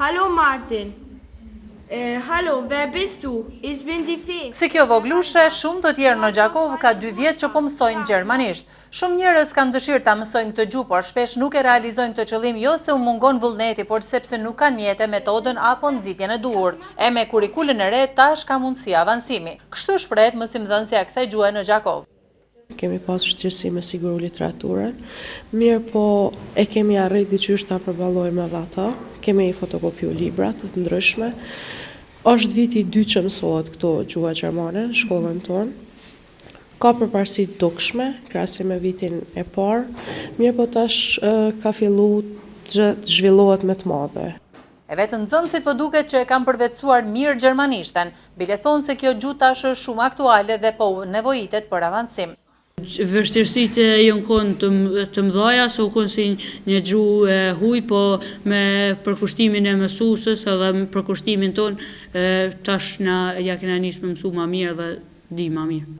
Hallo Martin. Hallo, wer bist du? Ich bin die Fee. Si kjo voglushe, shumë të tjerë në Gjakov ka 2 vjet që po mësojnë gjermanisht. Shumë njerëz kanë dëshirë ta mësojnë këtë gjuhë, por shpesh nuk e realizojnë këtë qëllim jo se u mungon vullneti, por sepse nuk kanë mjete, metodën apo nxitjen e duhur. E me kurikulën e re tash ka mundësi avancimi. Kështu shprehet mësimdhënësja e kësaj gjuhe në Gjakov. Kemi pas vështirësi me siguru literaturën, mirë po e kemi arrit diqysh ta përballojmë edhe ata, kemi fotokopiu libra të ndryshme. Është viti 2 që mësohet këto gjuha gjermane në shkollën tonë. Ka përparësi të dukshme, krahasim me vitin e parë, mirë po tash ka filluar të zhvillohet me të madhe. E vetë nxënësit po duket që e kanë përvetësuar mirë gjermanishten, bile thonë se kjo gjuhë tash është shumë aktuale dhe po nevojitet për avancim. Vështirësitë janë konë të mëdha, se u konë si një gjuhë e huaj, po me përkushtimin e mësuesës edhe me përkushtimin tonë tash ja kena nisë me mësu ma mirë dhe di ma mirë.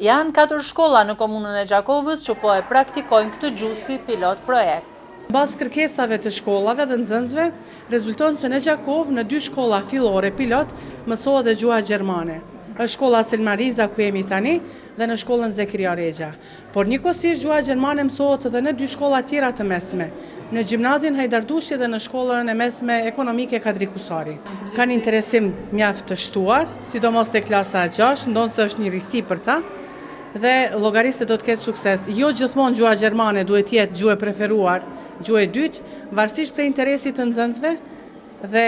Janë 4 shkolla në komunën e Gjakovës që po e praktikojnë këtë gjuhë si pilot projekt. Bas kërkesave të shkollave dhe nxënësve, rezulton se në Gjakov në 2 shkolla fillore pilot mësohet dhe gjuha gjermane. Është shkolla Selmariza ku jemi tani dhe në shkollën Zekiria Regja. Por njëkohësisht gjuha gjermane mësohet edhe në 2 shkolla tjera të mesme, në gjimnazin Hajdardushi dhe në shkollën e mesme ekonomike Kadri Kusari. Kanë interesim mjaft të shtuar, sidomos te klasa 6, ndonë se është një risi për ta, dhe llogarisë do të ketë sukses. Jo gjithmonë gjuha gjermane duhet jetë gjuhë e preferuar, gjuhë e dytë, varësisht prej interesit të nxënësve dhe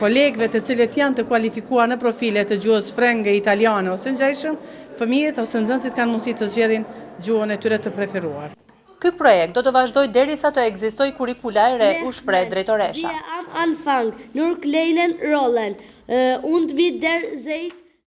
kolegëve të cilët janë të kualifikuar në profile të gjuhës frenge, italiane ose ngjajshëm, fëmijët ose nxënësit kanë mundësi të zgjedhin gjuhën e tyre të preferuar. Ky projekt do të vazhdojë derisa të ekzistojë kurrikula e re, u shpreh drejtoresha. Wir am Anfang nur kleinen Rollen und mit der Zeit